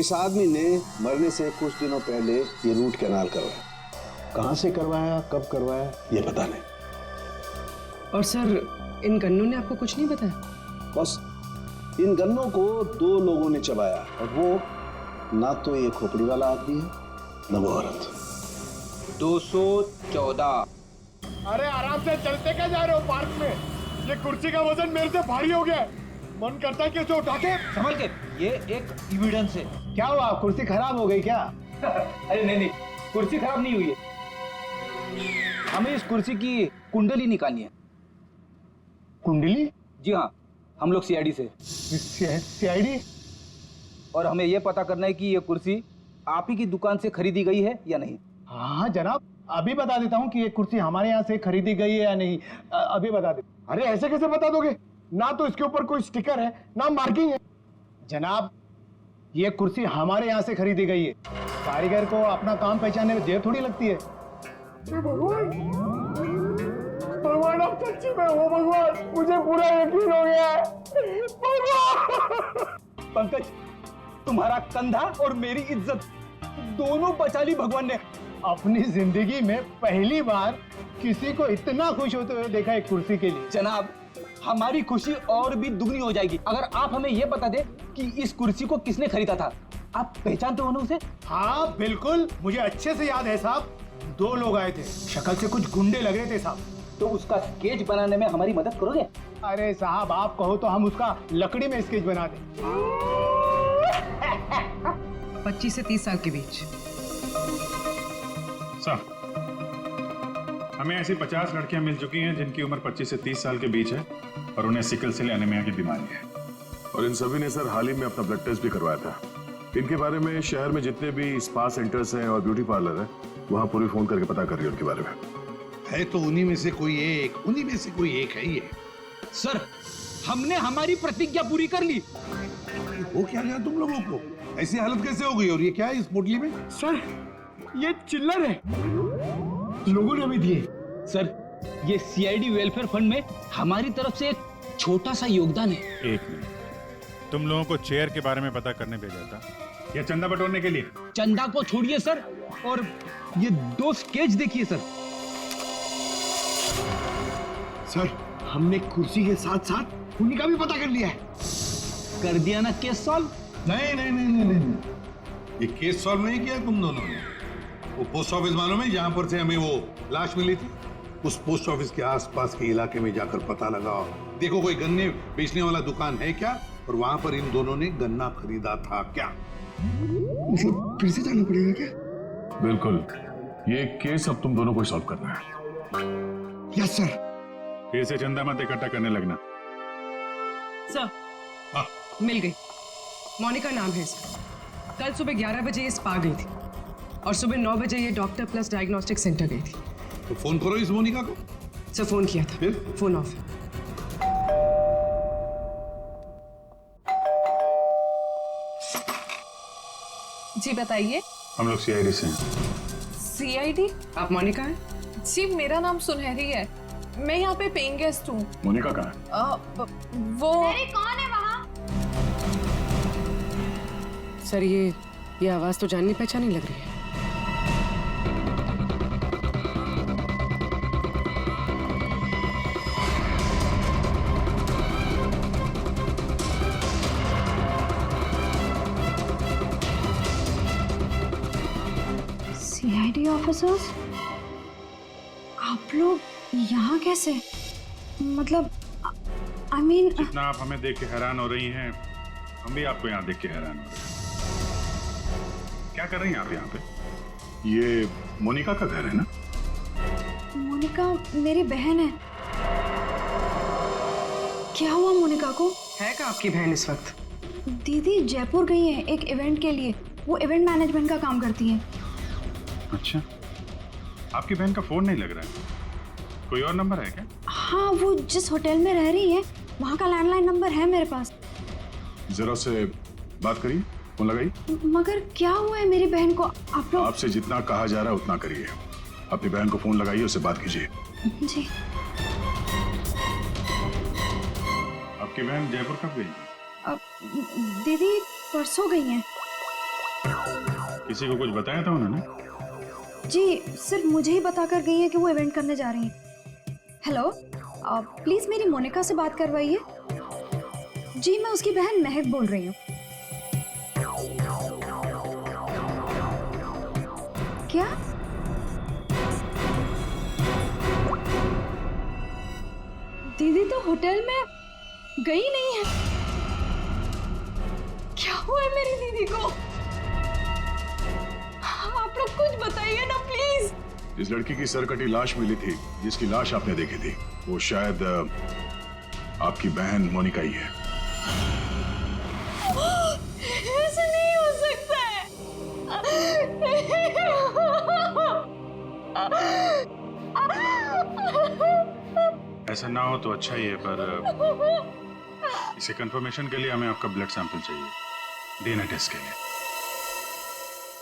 इस आदमी ने मरने से कुछ दिनों पहले ये रूट कैनाल करवाया। कहां से करवाया, कब करवाया, ये पता नहीं। और सर इन गन्नों ने आपको कुछ नहीं बताया? बस इन गन्नों को 2 लोगों ने चबाया, और वो ना तो ये खोपड़ी वाला आदमी है, ना वो औरत। 214। अरे आराम से चलते क्या जा रहे हो पार्क में? ये कुर्सी का वजन मेरे से भारी हो गया है। मन करता है कि उसे उठा के संभल के, ये एक एविडेंस है। क्या हुआ, कुर्सी खराब हो गई क्या? अरे नहीं, कुर्सी खराब नहीं हुई है। हमें इस कुर्सी की कुंडली निकालनी है। कुंडली? जी हाँ, हम लोग सीआईडी से। सीआईडी? और हमें यह पता करना है कि ये कुर्सी आप ही की दुकान से खरीदी गई है या नहीं। हाँ जनाब, अभी बता देता हूँ कि ये कुर्सी हमारे यहाँ से खरीदी गई है या नहीं। अभी बता दे। अरे ऐसे कैसे बता दोगे? ना तो इसके ऊपर कोई स्टिकर है, ना मार्किंग है। जनाब, ये कुर्सी हमारे यहाँ से खरीदी गई है। कारीगर को अपना काम पहचानने में देर थोड़ी लगती है। भगवान आप सच्ची में हो भगवान, मुझे पूरा यकीन हो गया है। पंकज, तुम्हारा कंधा और मेरी इज्जत दोनों बचा ली भगवान ने। अपनी जिंदगी में पहली बार किसी को इतना खुश होते हुए देखा एक कुर्सी के लिए। जनाब, हमारी खुशी और भी दुगनी हो जाएगी अगर आप हमें यह बता दे कि इस कुर्सी को किसने खरीदा था। आप पहचानते हो ना उसे? हाँ बिल्कुल, मुझे अच्छे से याद है साहब। 2 लोग आए थे, शक्ल से कुछ गुंडे लग रहे थे साहब। तो उसका स्केच बनाने में हमारी मदद करोगे? अरे साहब, आप कहो तो हम उसका लकड़ी में स्केच बना दें। 25 से 30 साल के बीच। सर, हमें ऐसी 50 लड़कियां मिल चुकी हैं जिनकी उम्र 25 से 30 साल के बीच है और उन्हें सिकल सेल एनीमिया की बीमारी है। और इन सभी ने सर हाल ही में अपना ब्लड टेस्ट भी करवाया था। इनके बारे में शहर में जितने भी स्पा सेंटर्स हैं और ब्यूटी पार्लर है, वहाँ पूरी फोन करके पता कर रही है उनके बारे में। है तो उन्हीं में से कोई एक है ये। सर, हमने हमारी प्रतिज्ञा पूरी कर ली। वो क्या गया तुम लोगों को? ऐसी हालत कैसे हो गई? और ये क्या है इस पोटली में? सर, ये चिल्लर है, लोगों ने हमें दिए। सर, ये सीआईडी वेलफेयर फंड में हमारी तरफ से एक छोटा सा योगदान है। एक मिनट, तुम लोगों को चेयर के बारे में पता करने भेजा था या चंदा बटोरने के लिए? चंदा को छोड़िए सर, और ये 2 स्केच देखिए सर। सर, हमने कुर्सी के साथ साथ उन्हीं का भी पता कर लिया है। कर दिया ना केस सॉल्व? नहीं, ये केस सॉल्व नहीं किया तुम दोनों ने। वो पोस्ट ऑफिस मालूम है जहां पर से हमें वो लाश मिली थी? उस पोस्ट ऑफिस के आसपास के इलाके में जाकर पता लगाओ, देखो कोई गन्ने बेचने वाला दुकान है क्या, और वहां पर इन दोनों ने गन्ना खरीदा था क्या। मतलब फिर से जाना पड़ेगा क्या? बिल्कुल, ये केस अब तुम दोनों को सॉल्व करना है। Yes sir. फिर से चंदा मत इकट्ठा करने लगना। सर, मिल गई। मोनिका नाम है इसका। कल सुबह 11 बजे ये स्पा गई थी और सुबह 9 बजे ये डॉक्टर प्लस डायग्नोस्टिक सेंटर गई थी। तो फोन करो इस मोनिका को। सर, फोन किया था, फिर? फोन ऑफ है। जी बताइए। हम लोग सीआईडी से हैं। सीआईडी? आप मोनिका हैं? जी, मेरा नाम सुनहरी है। मैं यहाँ पे पेइंग गेस्ट हूँ। मोनिका कहाँ है? वो कौन है वहाँ? सर, ये आवाज तो जाननी पहचानी लग रही है। CID officers? आप लोग यहाँ कैसे? मतलब आई मीन जितना आप हमें देख के हैरान हो रही हैं, हम भी आपको यहाँ देख के हैरान हो रहे हैं। क्या कर रही हैं आप यहाँ पे? ये मोनिका का घर है ना? मोनिका मेरी बहन है। क्या हुआ मोनिका को? है क्या आपकी बहन इस वक्त? दीदी जयपुर गई है एक इवेंट के लिए। वो इवेंट मैनेजमेंट का काम करती है। अच्छा, आपकी बहन का फोन नहीं लग रहा है। कोई और नंबर है क्या? हाँ, वो जिस होटल में रह रही है वहाँ का लैंडलाइन नंबर है मेरे पास। जरा से बात करिए, फोन लगाइए। मगर क्या हुआ है मेरी बहन को? आप लोग आपसे जितना कहा जा रहा है उतना करिए। अपनी बहन को फोन लगाइए, उससे बात कीजिए। जी। आपकी बहन जयपुर कब गई? दीदी परसों गई हैं। किसी को कुछ बताया था उन्होंने? जी सिर्फ मुझे ही बता कर गई है कि वो इवेंट करने जा रही हैं। हेलो, प्लीज मेरी मोनिका से बात करवाइए। जी मैं उसकी बहन महक बोल रही हूँ। क्या? दीदी तो होटल में गई नहीं है। क्या हुआ है मेरी दीदी को? आप लोग कुछ बताइए ना प्लीज। इस लड़की की सरकटी लाश मिली थी, जिसकी लाश आपने देखी थी, वो शायद आपकी बहन मोनिका ही है। ऐसा नहीं हो सकता है। ऐसा ना हो तो अच्छा ही है, पर इसे कंफर्मेशन के लिए हमें आपका ब्लड सैंपल चाहिए डीएनए टेस्ट के लिए।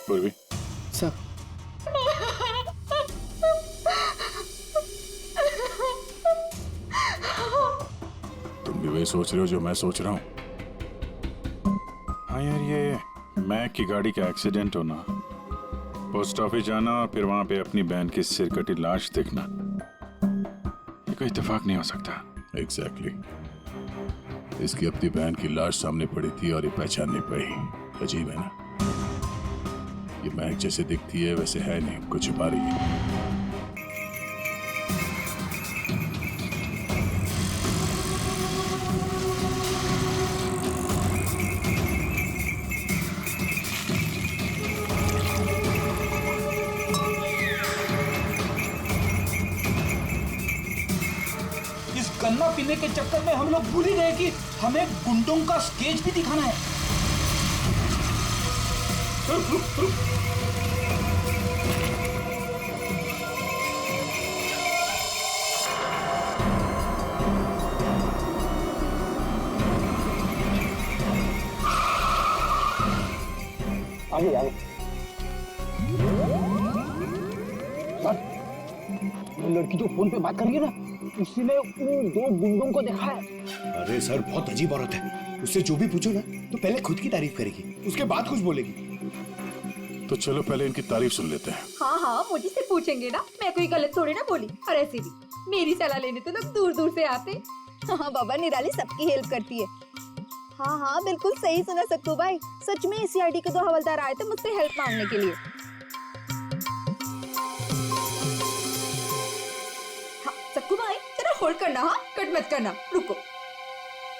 पूर्वी, सर तुम भी वही सोच रहे हो जो मैं सोच रहा हूँ? हाँ यार, ये मैक की गाड़ी का एक्सीडेंट होना, पोस्ट ऑफिस जाना और फिर वहां पे अपनी बहन की सिरकटी लाश देखना, ये कोई इत्तेफाक नहीं हो सकता। एग्जैक्टली। इसकी अपनी बहन की लाश सामने पड़ी थी और ये पहचान नहीं पाई। अजीब है ना? ये महक जैसे दिखती है वैसे है नहीं, कुछ छुपा रही है। गन्ना पीने के चक्कर में हम लोग भूल ही गए कि हमें गुंडों का स्केच भी दिखाना है। आगे आगे। लड़की जो फोन पे बात कर रही है ना, उसी ने उन दो गुंडों को देखा है। अरे सर बहुत अजीब औरत है, उससे जो भी पूछो ना तो पहले खुद की तारीफ करेगी, उसके बाद कुछ बोलेगी। तो चलो पहले इनकी तारीफ सुन लेते हैं। हाँ हाँ मुझे से पूछेंगे ना, मैं कोई गलत थोड़ी ना बोली। और ऐसे भी मेरी सलाह लेने तो लोग दूर दूर से आते। हाँ बाबा, निराली सबकी हेल्प करती है। हाँ हाँ बिल्कुल सही सुना सक्कू भाई, सच में सीआईडी के दो हवलदार आए थे मुझसे हेल्प मांगने के लिए। हाँ सक्कू भाई जरा होल्ड करना, हाँ कट मत करना, रुको।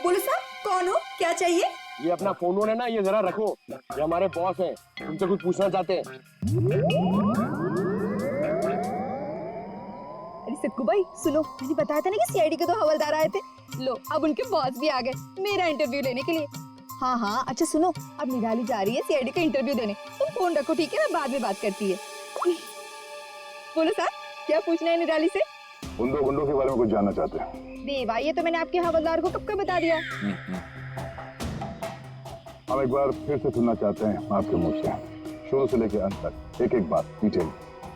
बोलो साहब कौन हो, क्या चाहिए? ये अपना फोन है ना, ये जरा रखो, ये हमारे बॉस हैं, तुमसे कुछ पूछना चाहते हैं। अरे सक्कू भाई सुनो, मैंने बताया था ना कि सीआईडी के दो हवलदार आए थे। लो अब उनके बॉस भी आ गए मेरा इंटरव्यू लेने के लिए। हाँ हाँ अच्छा सुनो, अब निराली जा रही है सीआईडी का इंटरव्यू देने, तुम फोन रखो ठीक है, मैं बाद में बात करती है। बोलो साहब क्या पूछना है निराली से? उन दो गुंडों के बारे में कुछ जानना चाहते हैं। देवा ये तो मैंने आपके हवलदार को कब का बता दिया। हम एक बार फिर से सुनना चाहते हैं आपके मुंह से, शुरू से लेकर अंत तक एक एक बात डिटेल।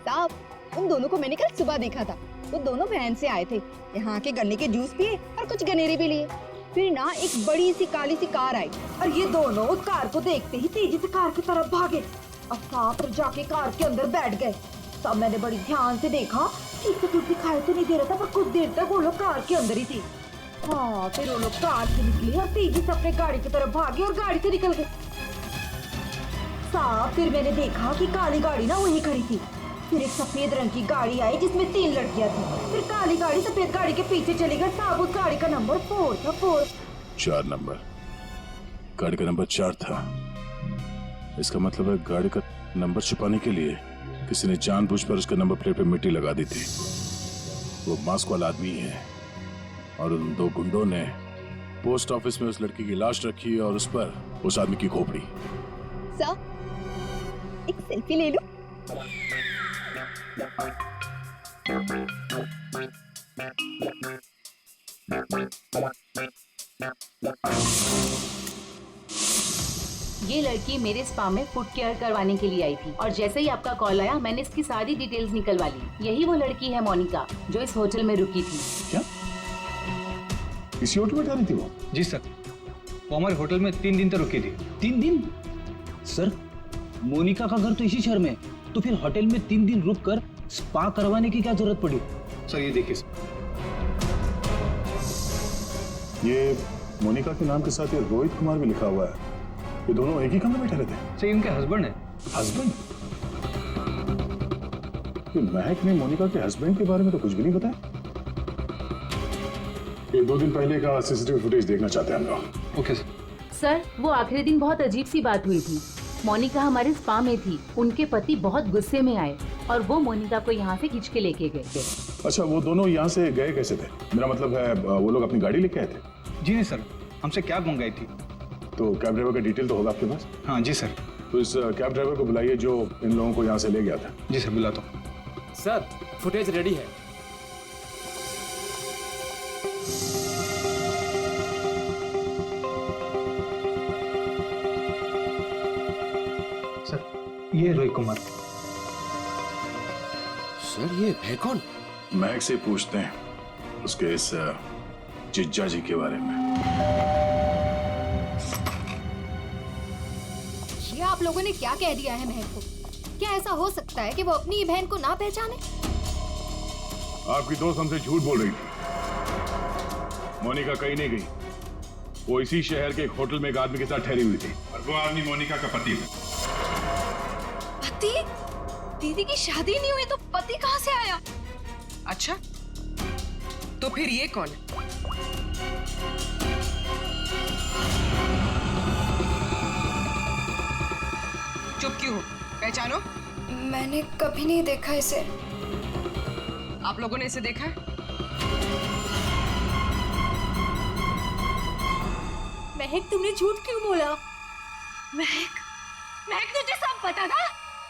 साहब उन दोनों को मैंने कल सुबह देखा था, वो दोनों बहन से आए थे, यहाँ के गन्ने के जूस पिए और कुछ गनेरे भी लिए। फिर ना एक बड़ी सी काली सी कार आई और ये दोनों उस कार को देखते ही तेजी से कार की तरफ भागे और साथ जाके कार के अंदर बैठ गए। तब मैंने बड़ी ध्यान से देखा, ठीक से कुछ दिखाई तो नहीं दे रहा था, पर कुछ देर तक वो लोग कार के अंदर ही थे। हाँ फिर वो लोग कार से निकले और तेजी से अपने गाड़ी की तरफ भागे और गाड़ी से निकल गए। साहब फिर मैंने देखा कि काली गाड़ी ना वहीं खड़ी थी, फिर एक सफेद रंग की गाड़ी आई जिसमें 3 लड़कियां थी, फिर काली गाड़ी सफेद गाड़ी के पीछे चली गई। साहब उस गाड़ी का नंबर 4 था। 4 नंबर, गाड़ी का नंबर 4 था। इसका मतलब है गाड़ी का नंबर छुपाने के लिए किसी ने जानबूझकर उसके नंबर प्लेट पे मिट्टी लगा दी थी। वो मास्क वाला आदमी है और उन दो गुंडों ने पोस्ट ऑफिस में उस लड़की की लाश रखी और उस पर उस आदमी की खोपड़ी। सर एक सेल्फी ले लो। ये लड़की मेरे स्पा में फुट केयर करवाने के लिए आई थी और जैसे ही आपका कॉल आया मैंने इसकी सारी डिटेल्स निकलवा ली। यही वो लड़की है मोनिका जो इस होटल में रुकी थी। क्या इसी होटल में ठहरी थी वो? जी सर, वो हमारे होटल में 3 दिन तक रुकी थी। 3 दिन? सर मोनिका का घर तो इसी शहर में है, तो फिर होटल में 3 दिन रुककर स्पा करवाने की क्या जरूरत पड़ी? सर ये देखिए ये मोनिका के नाम के साथ ये रोहित कुमार भी लिखा हुआ है। ये दोनों एक ही कमरे में ठहरे थे? सर इनके हस्बैंड है। हस्बैंड? ये महक ने मोनिका के हस्बैंड के बारे में तो कुछ भी नहीं बताया। ये 2 दिन पहले का सीसीटीवी फुटेज देखना चाहते हैं हम लोग। Okay sir. सर वो आखिरी दिन बहुत अजीब सी बात हुई थी। मोनिका हमारे स्पा में थी, उनके पति बहुत गुस्से में आए और वो मोनिका को यहाँ से खींच के लेके गए थे। अच्छा, वो दोनों यहाँ से गए कैसे थे? मेरा मतलब है वो लोग अपनी गाड़ी लेके आए थे? जी नहीं सर, हमसे कैब मंगाई थी। तो कैब ड्राइवर का डिटेल तो होगा आपके पास? हाँ जी सर। तो इस कैब ड्राइवर को बुलाइए जो इन लोगों को यहाँ से ले गया था। जी सर, बुलाता हूँ। सर फुटेज रेडी है। सर ये रोहित कुमार। सर ये है कौन? महक से पूछते हैं उसके इस जिज्जा जी के बारे में। ये आप लोगों ने क्या कह दिया है महक को? क्या ऐसा हो सकता है कि वो अपनी ही बहन को ना पहचाने? आपकी दोस्त हमसे झूठ बोल रही थी। मोनिका कहीं नहीं गई, वो इसी शहर के एक होटल में एक आदमी के साथ ठहरी हुई थी। और वो आदमी मोनिका का पति है। पति? दीदी की शादी नहीं हुई तो पति कहाँ से आया? अच्छा, तो फिर ये कौन है? चुप क्यों हो? पहचानो। मैंने कभी नहीं देखा इसे। आप लोगों ने इसे देखा है? महक, तुमने झूठ क्यों बोला? महक, महक तुझे सब पता था?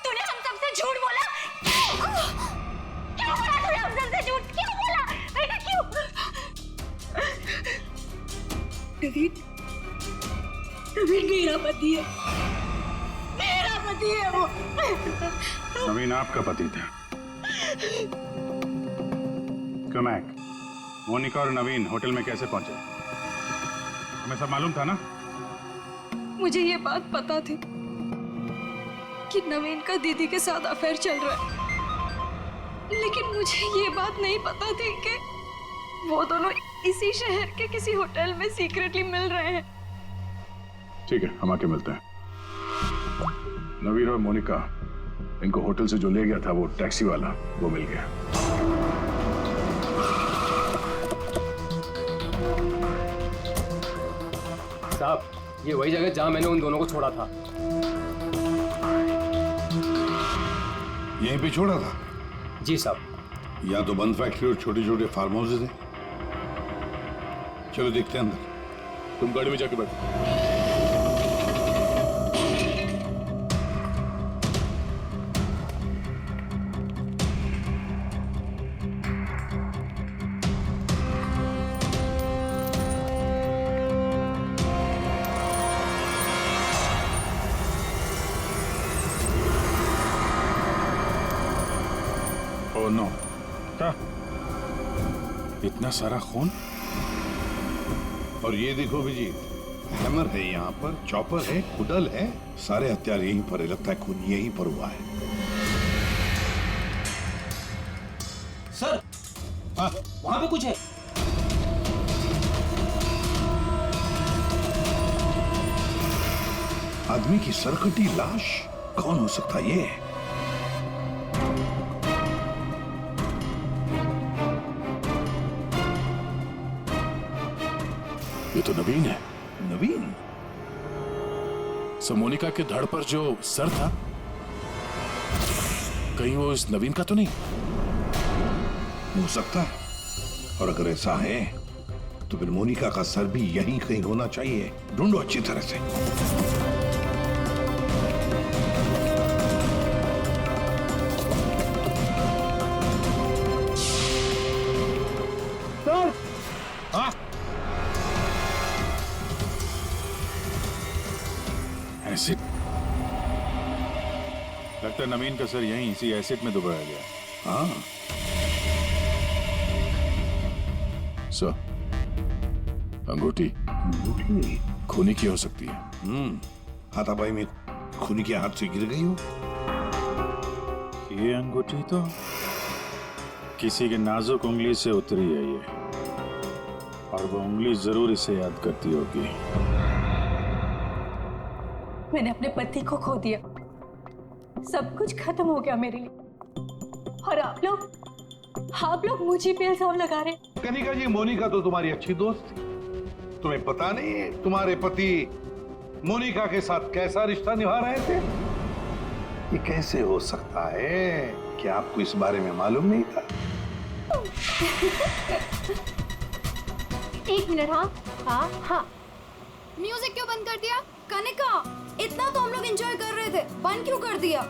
तूने हम सबसे झूठ बोला? क्यों बोला तूने हम सबसे झूठ? क्यों बोला? बेटा क्यों? नवीन, नवीन मेरा पति है। मेरा पति है वो। नवीन आपका पति था। कमैक, मोनिका और नवीन होटल में कैसे पहुंचे? हमें सब मालूम था ना? मुझे ये बात पता थी कि नवीन का दीदी के साथ अफेयर चल रहा है, लेकिन मुझे ये बात नहीं पता थी कि वो दोनों इसी शहर के किसी होटल में सीक्रेटली मिल रहे हैं। ठीक है, हम आके मिलते हैं। नवीन और मोनिका, इनको होटल से जो ले गया था वो टैक्सी वाला, वो मिल गया। साहब ये वही जगह जहां मैंने उन दोनों को छोड़ा था। यहीं पे छोड़ा था? जी साहब। या तो बंद फैक्ट्री और छोटे छोटे फार्म हाउसेज हैं। चलो देखते हैं अंदर। तुम गाड़ी में जाके बैठो। ओह नो, क्या? इतना सारा खून? और ये देखो विजी, हैमर है यहाँ पर, चॉपर है, कुडल है, सारे हथियार यहीं पर है। लगता है खून यहीं पर हुआ है। सर वहां पे कुछ है। आदमी की सरकटी लाश? कौन हो सकता है ये? ये तो नवीन है। नवीन? मोनिका के धड़ पर जो सर था, कहीं वो इस नवीन का तो नहीं? हो सकता है। और अगर ऐसा है तो फिर मोनिका का सर भी यहीं कहीं होना चाहिए। ढूंढो अच्छी तरह से। सर, हाँ? एसिड? लगता है नवीन का सर यहीं इसी एसिड में दबाया गया। हाँ। सर, अंगूठी खूनी की हो सकती है। हाथापाई में खूनी के हाथ से गिर गई हो। ये अंगूठी तो किसी के नाजुक उंगली से उतरी है ये, और वो उंगली जरूर इसे याद करती होगी। मैंने अपने पति को खो दिया, सब कुछ खत्म हो गया मेरे लिए, और आप लोग मुझे पे इल्जाम लगा रहे। कनिका जी, मोनिका तो तुम्हारी अच्छी दोस्त थी। तुम्हें पता नहीं है तुम्हारे पति मोनिका के साथ कैसा रिश्ता निभा रहे थे? ये कैसे हो सकता है? क्या आपको इस बारे में मालूम नहीं था? एक मिनट। हाँ। म्यूजिक क्यों बंद कर दिया? कनिका, इतना तो हम लोग एंजॉय कर रहे थे, बंद क्यों कर दिया?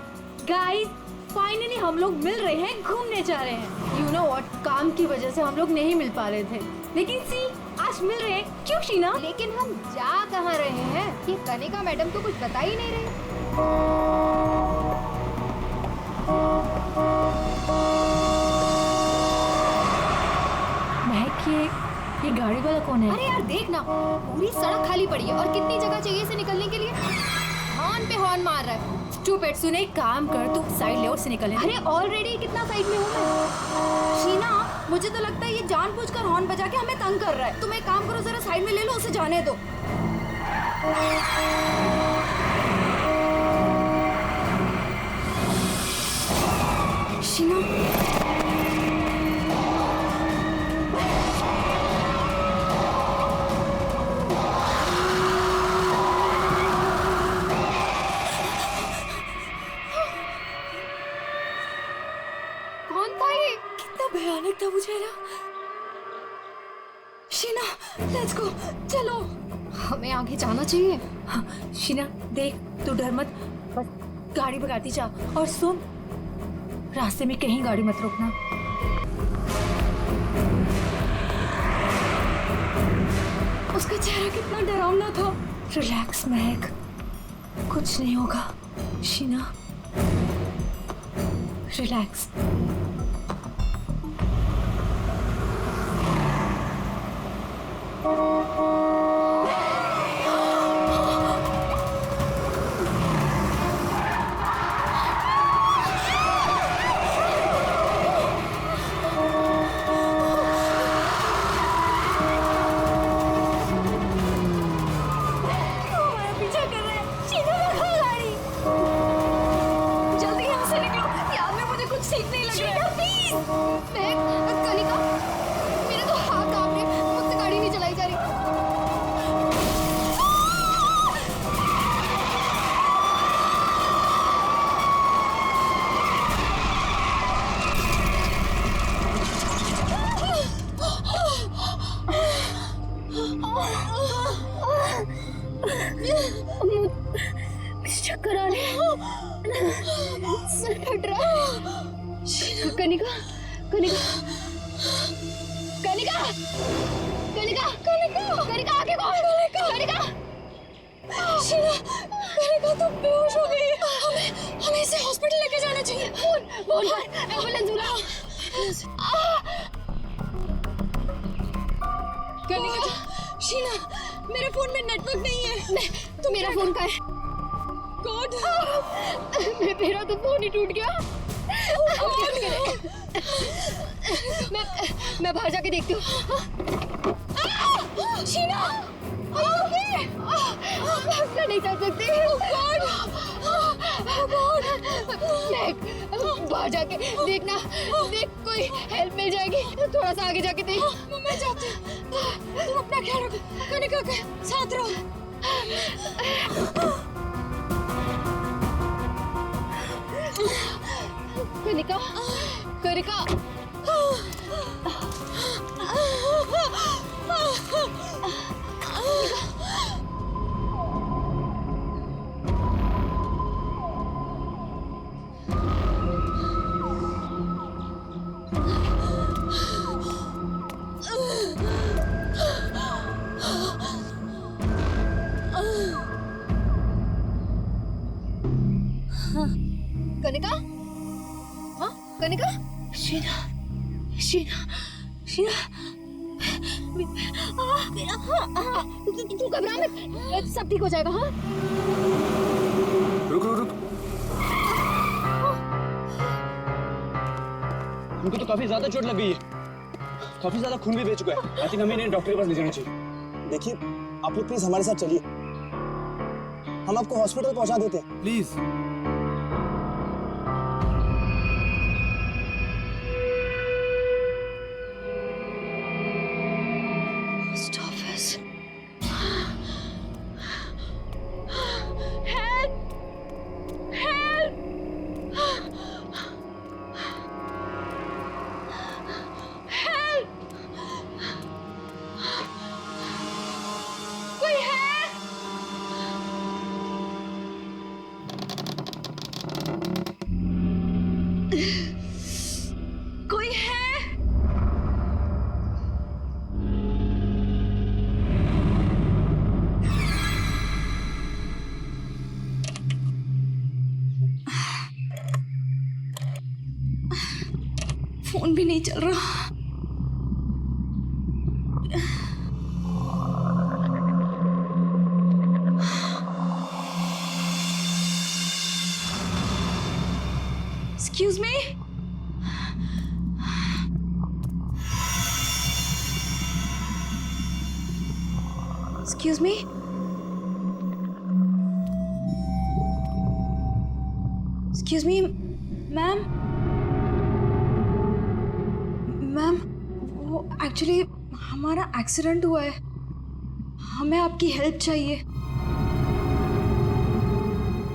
गाइस, फाइनली हम लोग मिल रहे हैं, घूमने जा रहे हैं। यू नो व्हाट, काम की वजह से हम लोग नहीं मिल पा रहे थे, लेकिन सी आज मिल रहे हैं। क्यों शीना? लेकिन हम जा कहाँ रहे हैं? ये कनिका मैडम तो कुछ बता ही नहीं रही। महक, ये गाड़ी वाला कौन है? अरे यार देख ना, पूरी सड़क खाली पड़ी है और कितनी जगह चाहिए इसे निकलने के लिए। हॉर्न पे हॉर्न मार रहा है। स्टूपिड, सुने, एक काम कर, तू साइड ले और से निकल। अरे ऑलरेडी कितना साइड में हूँ मैं। शीना, मुझे तो लगता है ये जानबूझकर हॉर्न बजा के हमें तंग कर रहा है। तुम एक काम करो, जरा साइड में ले लो, उसे जाने दो। शीना, भयानक था मुझे ना। शीना, लेट्स गो, चलो, हमें आगे जाना चाहिए। हाँ, शीना देख, तू डर मत, बस गाड़ी भगाती जा, और सुन, रास्ते में कहीं गाड़ी मत रोकना। उसका चेहरा कितना डरावना था। रिलैक्स महक, कुछ नहीं होगा। शीना, रिलैक्स। चक्कर आ रहे हैं, सर फट रहा है। कनिका, कनिका, कनिका, कनिका, कनिका, कनिका, आगे कौन? कनिका, कनिका तो बेहोश हो गई है। हमें इसे हॉस्पिटल लेके जाना चाहिए। फोन कर, एम्बुलेंस बुलाओ। कनिका, शीना, मेरे फोन में नेटवर्क नहीं है। तो मेरा फोन का है? गॉड, मेरा तो फोन ही टूट गया। मैं बाहर जाके देखती हूँ। शीना, मैं नहीं चल सकती। बाहर जाके देखना, देख कोई हेल्प मिल जाएगी। थोड़ा सा आगे जाके देख। मैं जाती हूँ, तुम अपना ख्याल रखो। कनिका के साथ रहो। कनिका, कनिका, कनिका, हाँ कनिका, शीना, शीना, शीना, तू घबरा मत, सब ठीक हो जाएगा। हाँ, रुक रुक रुक। उनको तो काफी ज्यादा चोट लग गई है, काफी ज्यादा खून भी बह चुका है। आई थिंक हमें इन्हें डॉक्टर के पास ले जाना चाहिए। देखिए आप लोग प्लीज हमारे साथ चलिए, हम आपको हॉस्पिटल पहुंचा देते हैं। प्लीज। कोई है? फोन भी नहीं चल रहा। Excuse me? Excuse me? Excuse me, ma'am? Ma'am, वो एक्चुअली हमारा एक्सीडेंट हुआ है, हमें आपकी हेल्प चाहिए।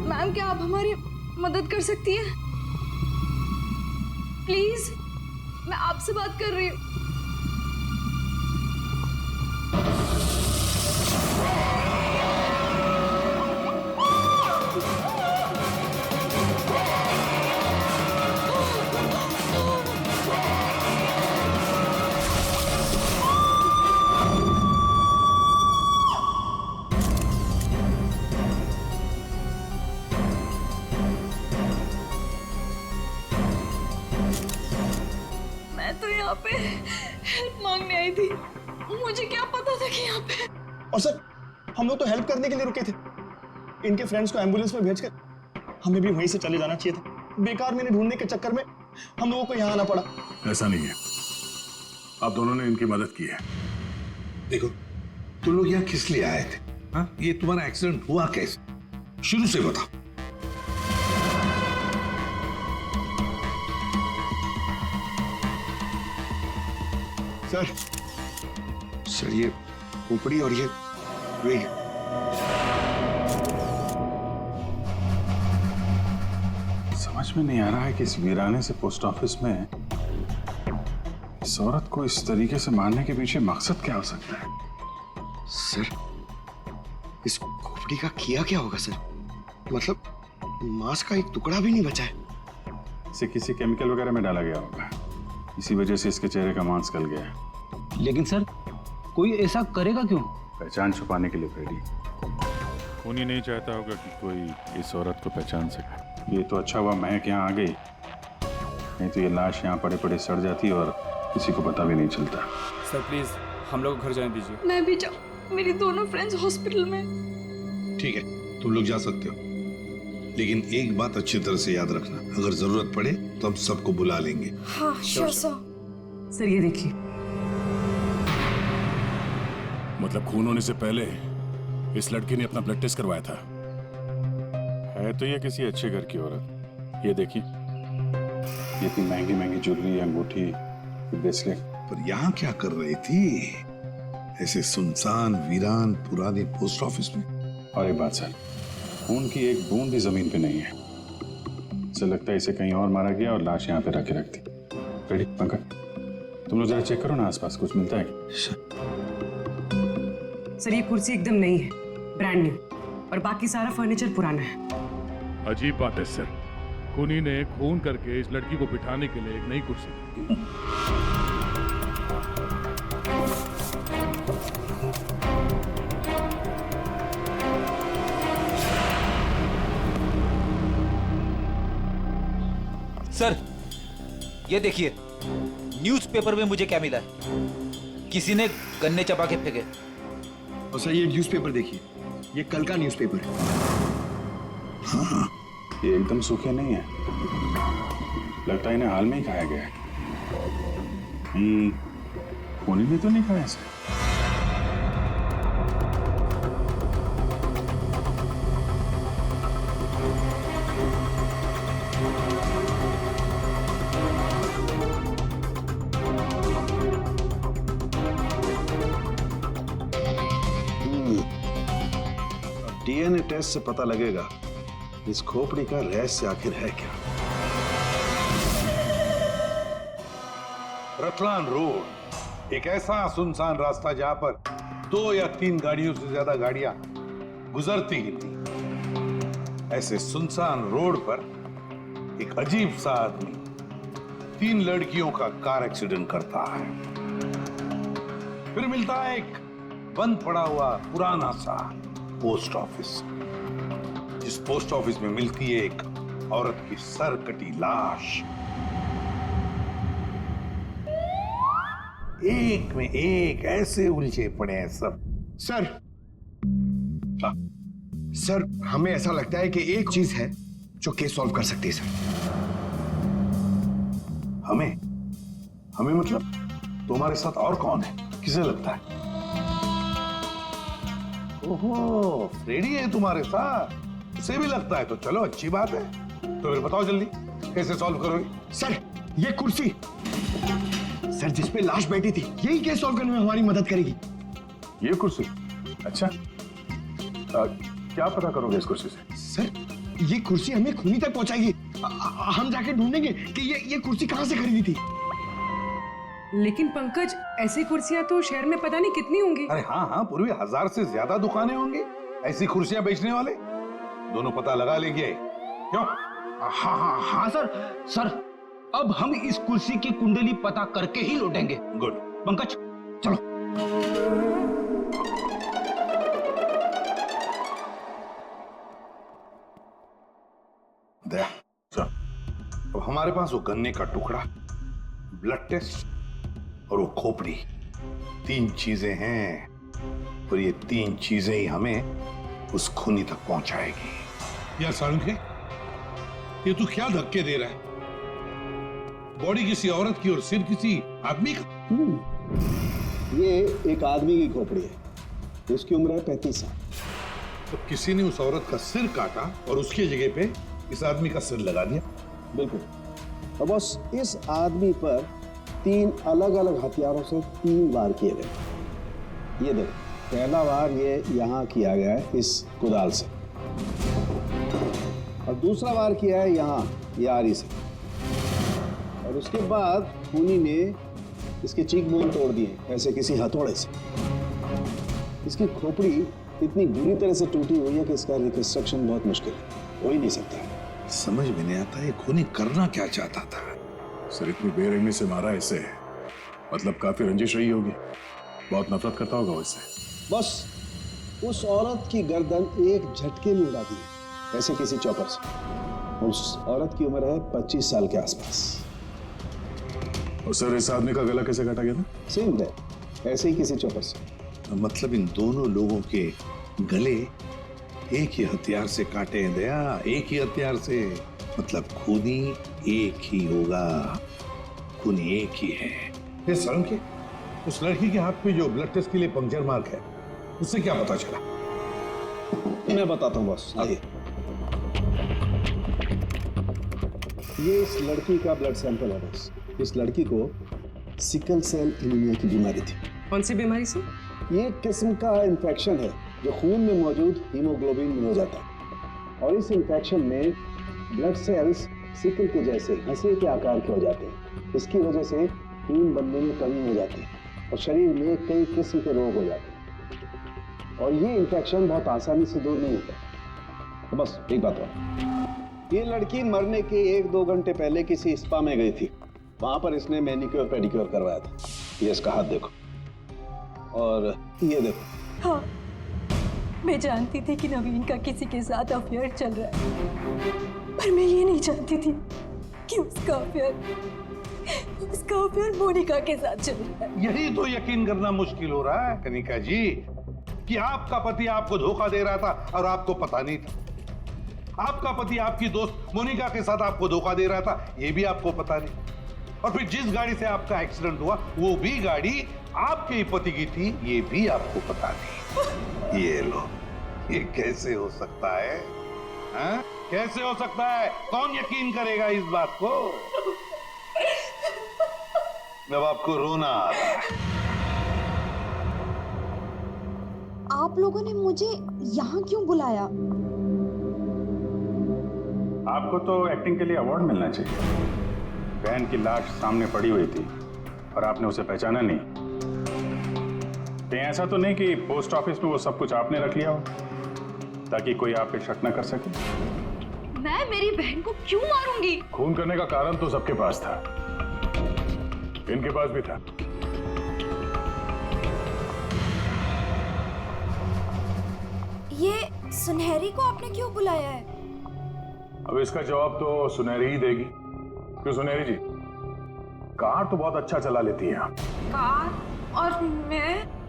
मैम, क्या आप हमारी मदद कर सकती हैं? प्लीज, मैं आपसे बात कर रही हूँ। तो यहाँ पे हेल्प मांगने आई थी, मुझे क्या पता था कि यहाँ पे। और सर, हम लोग तो हेल्प करने के लिए रुके थे, इनके फ्रेंड्स को एम्बुलेंस में भेजकर हमें भी वहीं से चले जाना चाहिए था। बेकार मैंने ढूंढने के चक्कर में हम लोगों को यहाँ आना पड़ा। ऐसा नहीं है, आप दोनों ने इनकी मदद की है। देखो, तुम लोग यहाँ किस लिए आए थे? हाँ, ये तुम्हारा एक्सीडेंट हुआ कैसे? शुरू से बताओ। सर ये खोपड़ी और ये समझ में नहीं आ रहा है कि इस वीराने से पोस्ट ऑफिस में इस औरत को इस तरीके से मारने के पीछे मकसद क्या हो सकता है? सर, इस खोपड़ी का किया क्या होगा सर? मतलब मांस का एक टुकड़ा भी नहीं बचा है। इसे किसी केमिकल वगैरह में डाला गया होगा, इसी वजह से इसके चेहरे का मांस गल गया है। लेकिन सर, कोई ऐसा करेगा क्यों? पहचान छुपाने के लिए फ्रेडी। उन्हीं नहीं चाहता होगा कि कोई इस औरत को पहचान सके। ये तो अच्छा हुआ महक यहाँ आ गई, नहीं तो ये लाश यहाँ पड़े पड़े सड़ जाती और किसी को पता भी नहीं चलता। सर प्लीज हम लोग घर जाने दीजिए। मैं भी जाऊँ, मेरी दोनों फ्रेंड्स हॉस्पिटल में। ठीक है, तुम लोग जा सकते हो, लेकिन एक बात अच्छी तरह से याद रखना, अगर जरूरत पड़े तो हम सबको बुला लेंगे। हाँ श्योर सर। सर ये देखिए, मतलब खून होने से पहले इस लड़की ने अपना ब्लड टेस्ट करवाया था। है तो ये किसी अच्छे घर की औरत। ये देखिए, ये इतनी महंगी महंगी ज्वेलरी, अंगूठी, ब्रेसलेट। पर यहाँ क्या कर रही थी ऐसे सुनसान वीरान पुराने पोस्ट ऑफिस में? और एक बात सर, खून की एक बूंद भी जमीन पे नहीं है। ऐसा लगता है इसे कहीं और मारा गया और लाश यहाँ पे रख के रख दी। रेडी पंकज, तुम लोग जरा चेक करो ना आसपास कुछ मिलता है क्या? सर ये कुर्सी एकदम नई है, ब्रांड न्यू, और बाकी सारा फर्नीचर पुराना है। अजीब बात है सर, खूनी ने खून करके इस लड़की को बिठाने के लिए एक नई कुर्सी दी। सर ये देखिए, न्यूज़पेपर में मुझे क्या मिला है, किसी ने गन्ने चबा के फेंके। और सर ये न्यूज़पेपर देखिए, ये कल का न्यूज़पेपर है। हाँ, ये एकदम सूखे नहीं है, लगता है इन्हें हाल में ही खाया गया है। कोनी ने तो नहीं खाया इसे। डीएनए टेस्ट से पता लगेगा इस खोपड़ी का रहस्य आखिर है क्या। रतलान रोड एक ऐसा सुनसान रास्ता जहां पर 2 या 3 गाड़ियों से ज्यादा गाड़ियां गुजरती ही नहीं। ऐसे सुनसान रोड पर एक अजीब सा आदमी 3 लड़कियों का कार एक्सीडेंट करता है। फिर मिलता है एक बंद पड़ा हुआ पुराना सा पोस्ट ऑफिस, जिस पोस्ट ऑफिस में मिलती है एक औरत की सर कटी लाश। एक में एक ऐसे उलझे पड़े हैं सब। सर, सर हमें ऐसा लगता है कि एक चीज है जो केस सॉल्व कर सकती है सर। हमें मतलब तुम्हारे साथ और कौन है, किसे लगता है? ओहो, फ्रेडी है तुम्हारे साथ, उसे भी लगता है तो चलो अच्छी बात है। तो फिर बताओ जल्दी कैसे सॉल्व करोगे? सर ये कुर्सी सर जिस पे लाश बैठी थी, यही केस सॉल्व करने में हमारी मदद करेगी। ये कुर्सी? अच्छा, क्या पता करोगे इस कुर्सी से? सर ये कुर्सी हमें खूनी तक पहुंचाएगी। हम जाके ढूंढेंगे कि ये कुर्सी कहां से खरीदी थी। लेकिन पंकज, ऐसी कुर्सियां तो शहर में पता नहीं कितनी होंगी। अरे हाँ, पूरी 1000 से ज्यादा दुकानें होंगी ऐसी कुर्सियां बेचने वाले। दोनों पता लगा लेंगे, क्यों? हाँ सर, अब हम इस कुर्सी की कुंडली पता करके ही लौटेंगे। गुड। पंकज चलो। दया, अब हमारे पास वो गन्ने का टुकड़ा, ब्लड टेस्ट और वो खोपड़ी, 3 चीजें हैं, और ये 3 चीजें ही हमें उस खूनी तक पहुंचाएगी। यार सारुंखे, ये तू क्या धक्के दे रहा है? बॉडी किसी औरत की और सिर किसी आदमी का। ये एक आदमी की खोपड़ी है, उसकी उम्र है 35 साल। तो किसी ने उस औरत का सिर काटा और उसकी जगह पे इस आदमी का सिर लगा दिया। बिल्कुल। और बस इस आदमी पर 3 अलग अलग हथियारों से 3 वार किए गए। ये देखो, पहला वार ये यहाँ किया गया है इस कुदाल से, और दूसरा वार किया है यहाँ यारी से, और उसके बाद खूनी ने इसके चीक बोन तोड़ दिए ऐसे किसी हथौड़े से। इसकी खोपड़ी इतनी बुरी तरह से टूटी हुई है कि इसका रिकंस्ट्रक्शन बहुत मुश्किल है, हो ही नहीं सकता। समझ में नहीं आता ये खूनी करना क्या चाहता था। सर इतनी बेरहमी से मारा इसे, मतलब काफी रंजिश रही होगी, बहुत नफरत करता होगा उससे। बस उस औरत की गर्दन एक झटके में उड़ा दी ऐसे किसी चॉपर से। उस औरत की उम्र है 25 साल के आसपास। और सर इस आदमी का गला कैसे काटा गया था? सेम है, ऐसे ही किसी चॉपर से। मतलब इन दोनों लोगों के गले एक ही हथियार से काटे हैं दया, एक ही हथियार से। मतलब खूनी एक ही होगा, खूनी एक ही है। ये सारुंखे, उस लड़की के हाथ पे जो ब्लड टेस्ट के लिए पंक्चर मार्क है, उससे क्या पता चला? मैं बताता हूँ बॉस, आइए। ये इस लड़की का ब्लड सैंपल है बॉस। इस लड़की को सिकल सेल एनीमिया की बीमारी थी। कौन सी बीमारी से? ये एक किस्म का इन्फेक्शन है जो खून में मौजूद हीमोग्लोबिन में हो जाता है, और इस इन्फेक्शन में ब्लड सेल्स सिकल के जैसे हंसे के आकार के हो जाते हैं। इसकी वजह से खून बनने में कमी हो जाती है और शरीर में कई किस्म के रोग हो जाते हैं, और ये इन्फेक्शन बहुत आसानी से दूर नहीं होता। तो बस एक बात और, ये लड़की मरने के 1-2 घंटे पहले किसी स्पा में गई थी। वहां पर इसने मैनिक्योर पेडिक्योर करवाया था। ये इसका हाथ देखो, और ये देखो। हाँ, मैं जानती थी कि नवीन का किसी के साथ अफेयर चल रहा है, पर मैं ये नहीं जानती थी कि उसका अफेयर मोनिका के साथ चल रहा है। यही तो यकीन करना मुश्किल हो रहा है कनिका जी, कि आपका पति आपको धोखा दे रहा था और आपको पता नहीं था। आपका पति आपकी दोस्त मोनिका के साथ आपको धोखा दे रहा था, ये भी आपको पता नहीं। और फिर जिस गाड़ी से आपका एक्सीडेंट हुआ वो भी गाड़ी आपके ही पति की थी, ये भी आपको पता नहीं। ये लो, ये कैसे हो सकता है? हाँ? कैसे हो सकता है? कौन यकीन करेगा इस बात को? जब आपको रोना आ रहा है। आप लोगों ने मुझे यहाँ क्यों बुलाया? आपको तो एक्टिंग के लिए अवार्ड मिलना चाहिए। बहन की लाश सामने पड़ी हुई थी और आपने उसे पहचाना नहीं। कहीं ऐसा तो नहीं कि पोस्ट ऑफिस में वो सब कुछ आपने रख लिया हो ताकि कोई आप पे शक न कर सके? मैं मेरी बहन को क्यों मारूंगी? खून करने का कारण तो सबके पास था, इनके पास भी था। ये सुनहरी को आपने क्यों बुलाया है? अब इसका जवाब तो सुनहरी ही देगी। क्यों सुनहरी जी, कार तो बहुत अच्छा चला लेती है आप। कार? और मैं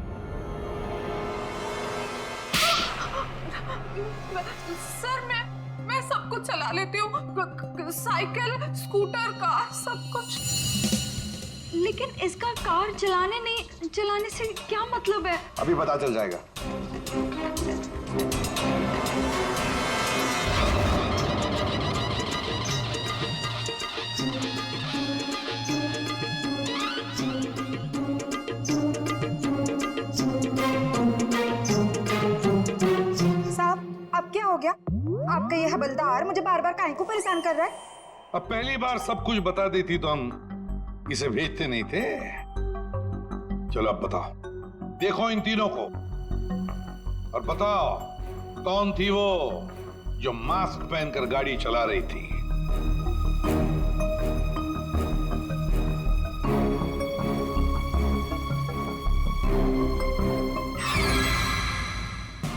सर मैं सब कुछ चला लेती हूँ, साइकिल, स्कूटर, कार, सब कुछ। लेकिन इसका कार चलाने से क्या मतलब है? अभी पता चल जाएगा। क्या हो गया? आपका ये हवलदार मुझे बार बार काहे को परेशान कर रहा है? अब पहली बार सब कुछ बता देती तो हम इसे भेजते नहीं थे। चलो अब बताओ, देखो इन तीनों को और बताओ कौन थी वो जो मास्क पहनकर गाड़ी चला रही थी?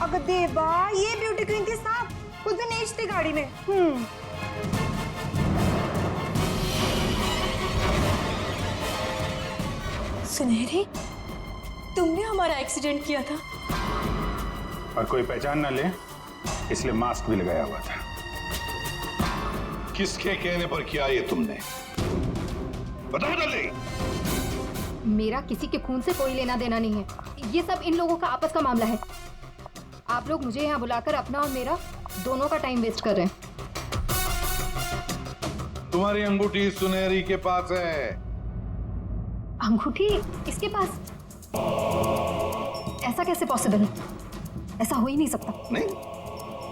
अगर देवा, ये ब्यूटी क्वीन के साथ उस दिन एज थी गाड़ी में। सुनहरी, तुमने हमारा एक्सीडेंट किया था और कोई पहचान ना ले इसलिए मास्क भी लगाया हुआ था। किसके कहने पर किया ये तुमने? बताओ जल्दी। मेरा किसी के खून से कोई लेना देना नहीं है, ये सब इन लोगों का आपस का मामला है। आप लोग मुझे यहाँ बुलाकर अपना और मेरा दोनों का टाइम वेस्ट कर रहे हैं। तुम्हारी अंगूठी सुनहरी के पास है। अंगूठी इसके पास? ऐसा कैसे पॉसिबल है? ऐसा हो ही नहीं सकता। नहीं,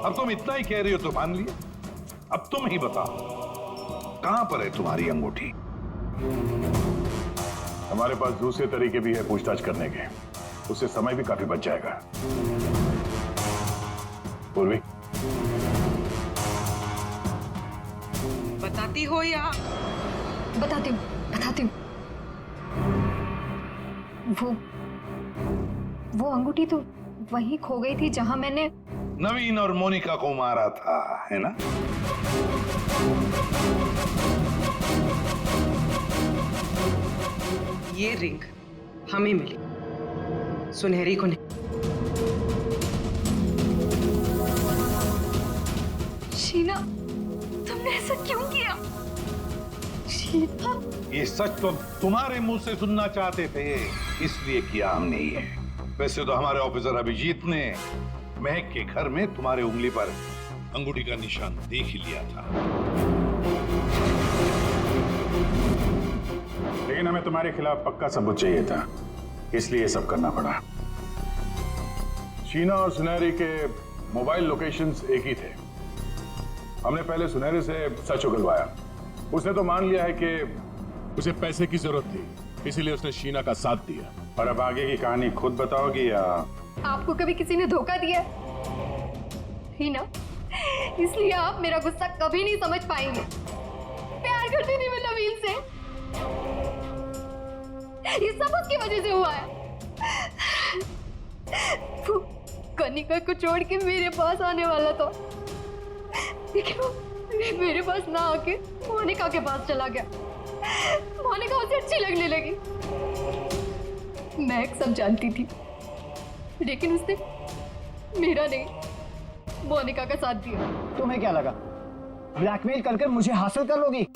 अब तुम इतना ही कह रही हो तो मान लिया। अब तुम ही बताओ कहां पर है तुम्हारी अंगूठी? हमारे पास दूसरे तरीके भी है पूछताछ करने के, उससे समय भी काफी बच जाएगा। पूर्वी, बताती हो या? बताती हूँ। वो अंगूठी तो वहीं खो गई थी जहां मैंने नवीन और मोनिका को मारा था, है ना? ये रिंग हमें मिली, सुनहरी को नहीं। शीना, तुमने ऐसा क्यों किया? शीना, ये सच तो तुम्हारे मुंह से सुनना चाहते थे, इसलिए किया हमने ये। वैसे तो हमारे ऑफिसर अभिजीत ने महक के घर में तुम्हारे उंगली पर अंगूठी का निशान देख ही लिया था। लेकिन हमें तुम्हारे खिलाफ पक्का सबूत चाहिए था, इसलिए ये सब करना पड़ा। शीना और सुनहरी के मोबाइल लोकेशंस एक ही थे। हमने पहले सुनहरी से सच उगलवाया। उसने तो मान लिया है कि उसे पैसे की जरूरत थी, इसीलिए उसने शीना का साथ दिया। और अब आगे की कहानी खुद बताओगी या? आपको कभी किसी ने धोखा दिया ही ना, इसलिए आप मेरा गुस्सा कभी नहीं समझ पाएंगे। प्यार करती थी मैं नवीन से, ये सब उसकी वजह से हुआ है। वो कनिका को छोड़ के मेरे पास आने वाला था, लेकिन वो मेरे पास ना आके मोनिका के पास चला गया। मोनिका उसे अच्छी लगने लगी। मैं सब जानती थी, लेकिन उसने मेरा नहीं, मोनिका का साथ दिया। तुम्हें क्या लगा ब्लैकमेल कर मुझे हासिल कर लोगी?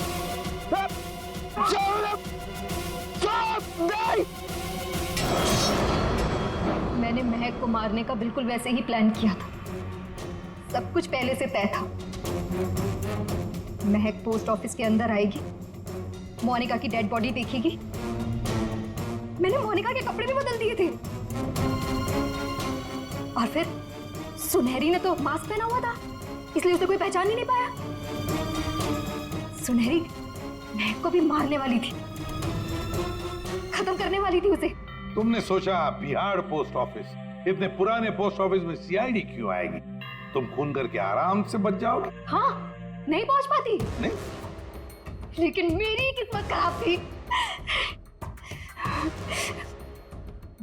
मैंने महक को मारने का बिल्कुल वैसे ही प्लान किया था। सब कुछ पहले से तय था। महक पोस्ट ऑफिस के अंदर आएगी, मोनिका की डेड बॉडी देखेगी। मैंने मोनिका के कपड़े भी बदल दिए थे। और फिर सुनहरी ने तो मास्क पहना हुआ था, इसलिए उसे कोई पहचान ही नहीं पाया। सुनहरी महक को भी मारने वाली थी, खत्म करने वाली थी उसे। तुमने सोचा बिहार पोस्ट ऑफिस, इतने पुराने पोस्ट ऑफिस में सीआईडी क्यों आएगी? तुम खून करके आराम से बच जाओगे। हाँ, नहीं पहुंच पाती। नहीं, लेकिन मेरी किस्मत खराब थी।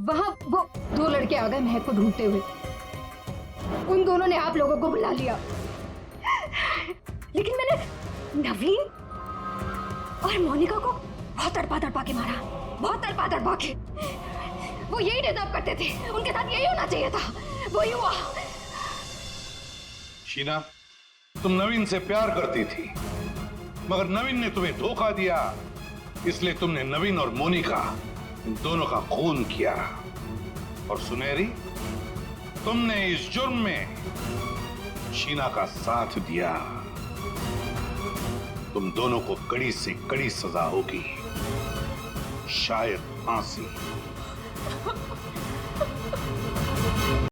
वहां वो दो लड़के आ गए महक को ढूंढते हुए। उन दोनों ने आप लोगों को बुला लिया, लेकिन मैंने नवीन और मोनिका को बहुत तड़पा के मारा, बहुत तड़पा के। वो यही डिजर्व करते थे, उनके साथ यही होना चाहिए था, वो ही हुआ। शीना, तुम नवीन से प्यार करती थी, मगर नवीन ने तुम्हें धोखा दिया, इसलिए तुमने नवीन और मोनिका इन दोनों का खून किया। और सुनहरी, तुमने इस जुर्म में शीना का साथ दिया। तुम दोनों को कड़ी से कड़ी सजा होगी, शायद फांसी।